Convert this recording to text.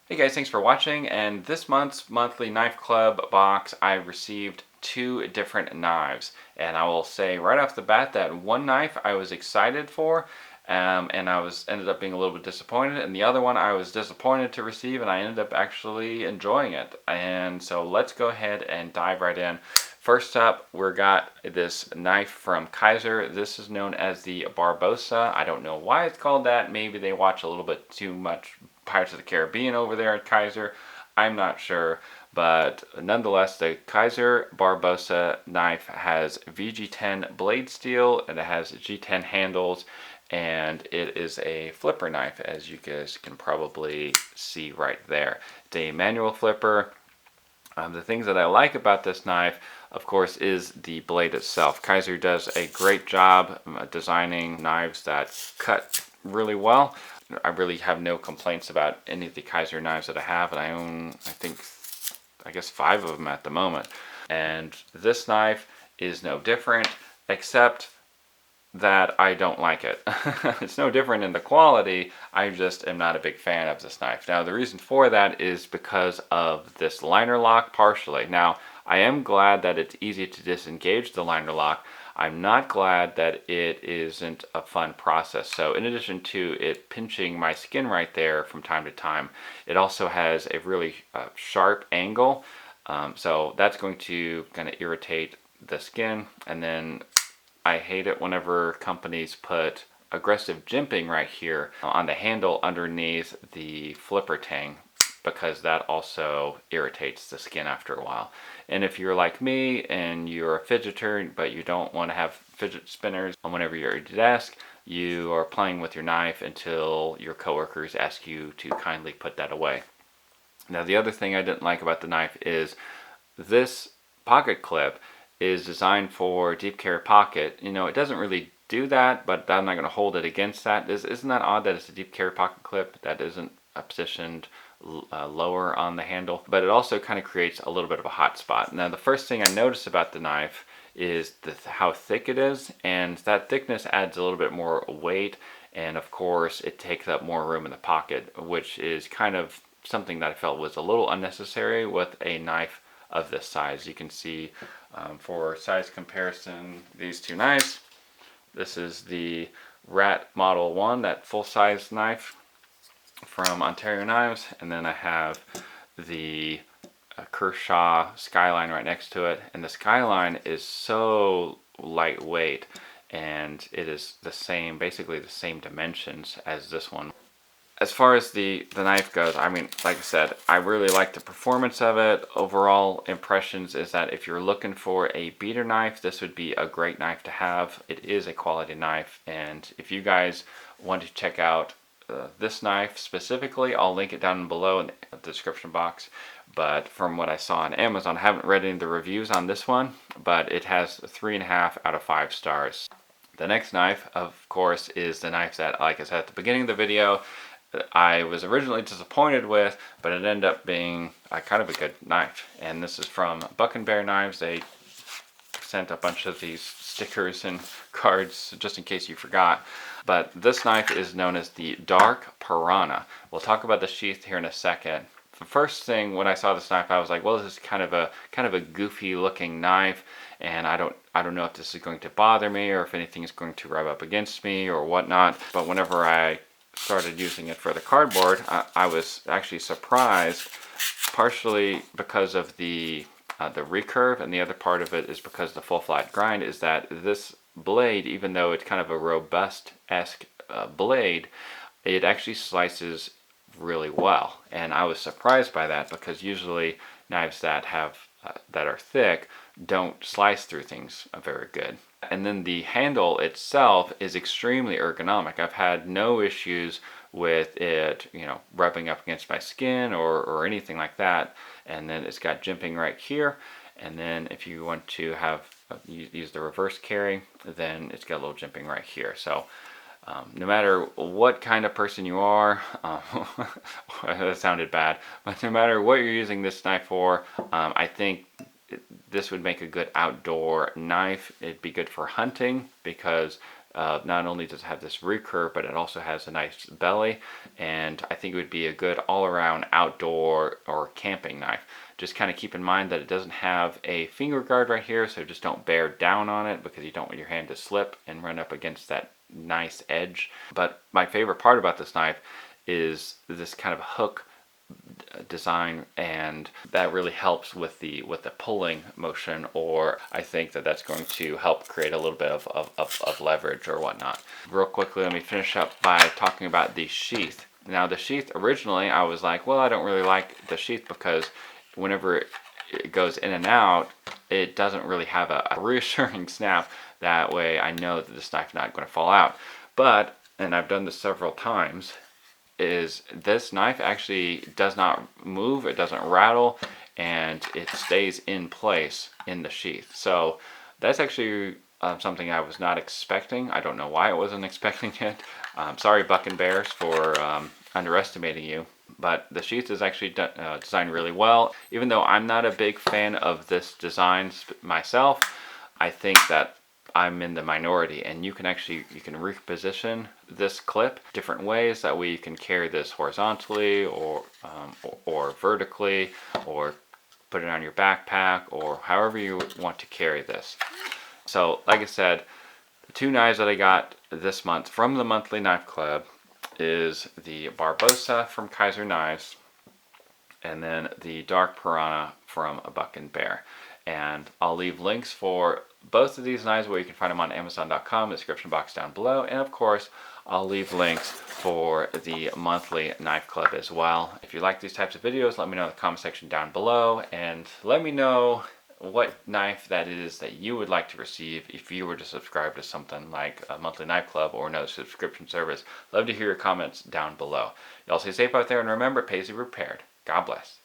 Hey guys, thanks for watching. And this month's monthly knife club box, I received two different knives. And I will say right off the bat that one knife I was excited for, and ended up being a little bit disappointed. And the other one I was disappointed to receive, and I ended up actually enjoying it. And so let's go ahead and dive right in. First up, we got this knife from Kaiser. This is known as the Barbosa. I don't know why it's called that. Maybe they watch a little bit too much Pirates of the Caribbean over there at Kaiser. I'm not sure. But nonetheless, the Kaiser Barbosa knife has VG10 blade steel and it has G10 handles, and it is a flipper knife, as you guys can probably see right there. It's a manual flipper. The things that I like about this knife, of course, is the blade itself. Kaiser does a great job designing knives that cut really well. I really have no complaints about any of the Kaiser knives that I have, and I own, I guess 5 of them at the moment. And this knife is no different, except that I don't like it. It's no different in the quality, I just am not a big fan of this knife. Now the reason for that is because of this liner lock partially. Now I am glad that it's easy to disengage the liner lock. I'm not glad that it isn't a fun process. So in addition to it pinching my skin right there from time to time, it also has a really sharp angle. So that's going to kind of irritate the skin. And then I hate it whenever companies put aggressive jimping right here on the handle underneath the flipper tang, because that also irritates the skin after a while. And if you're like me and you're a fidgeter but you don't want to have fidget spinners whenever you're at your desk, you are playing with your knife until your coworkers ask you to kindly put that away. Now the other thing I didn't like about the knife is this pocket clip is designed for deep carry pocket. You know, it doesn't really do that, but I'm not going to hold it against that. Isn't that odd that it's a deep carry pocket clip that isn't positioned lower on the handle? But it also kind of creates a little bit of a hot spot. Now the first thing I noticed about the knife is how thick it is, and that thickness adds a little bit more weight, and of course it takes up more room in the pocket, which is kind of something that I felt was a little unnecessary with a knife of this size. You can see for size comparison, these two knives. This is the Rat Model 1, that full-size knife from Ontario Knives, and then I have the Kershaw Skyline right next to it. And the Skyline is so lightweight, and it is the same, basically the same dimensions as this one. As far as the knife goes, I mean, like I said, I really like the performance of it. Overall impressions is that if you're looking for a beater knife, this would be a great knife to have. It is a quality knife, and if you guys want to check out this knife specifically, I'll link it down below in the description box. But from what I saw on Amazon, I haven't read any of the reviews on this one, but it has 3.5 out of 5 stars. The next knife, of course, is the knife that, like I said at the beginning of the video, I was originally disappointed with, but it ended up being kind of a good knife. And this is from Buck and Bear Knives. They sent a bunch of these stickers and cards just in case you forgot. But this knife is known as the Dark Piranha. We'll talk about the sheath here in a second. The first thing when I saw this knife, I was like, well, this is kind of a goofy looking knife, and I don't know if this is going to bother me or if anything is going to rub up against me or whatnot. But whenever I started using it for the cardboard, I was actually surprised, partially because of the recurve, and the other part of it is because the full flat grind, is that this blade, even though it's kind of a robust-esque blade, it actually slices really well. And I was surprised by that, because usually knives that have that are thick don't slice through things very good. And then the handle itself is extremely ergonomic. I've had no issues with it, you know, rubbing up against my skin or anything like that. And then it's got jimping right here. And then if you want to have use the reverse carry, then it's got a little jimping right here. So no matter what kind of person you are, that sounded bad, but no matter what you're using this knife for, I think this would make a good outdoor knife. It'd be good for hunting because Not only does it have this recurve, but it also has a nice belly, and I think it would be a good all-around outdoor or camping knife. Just kind of keep in mind that it doesn't have a finger guard right here, so just don't bear down on it because you don't want your hand to slip and run up against that nice edge. But my favorite part about this knife is this kind of hook design, and that really helps with the pulling motion, or I think that that's going to help create a little bit of leverage or whatnot. Real quickly, let me finish up by talking about the sheath. Now the sheath, originally I was like, well, I don't really like the sheath because whenever it goes in and out, it doesn't really have a reassuring snap. That way I know that this knife's not going to fall out. But, and I've done this several times, is this knife actually does not move, it doesn't rattle, and it stays in place in the sheath. So that's actually something I was not expecting. I don't know why I wasn't expecting it. Sorry, Buck and Bears, for underestimating you. But the sheath is actually designed really well. Even though I'm not a big fan of this design myself, I think that I'm in the minority, and you can reposition this clip different ways. That way you can carry this horizontally or vertically, or put it on your backpack, or however you want to carry this. So like I said, the two knives that I got this month from the monthly knife club is the Barbosa from Kaiser Knives, and then the dark Piranha from Buck and Bear. And I'll leave links for both of these knives where you can find them on Amazon.com, the description box down below. And of course, I'll leave links for the monthly knife club as well. If you like these types of videos, let me know in the comment section down below, and let me know what knife that is that you would like to receive if you were to subscribe to something like a monthly knife club or another subscription service. Love to hear your comments down below. Y'all stay safe out there, and remember, it pays to be prepared. God bless.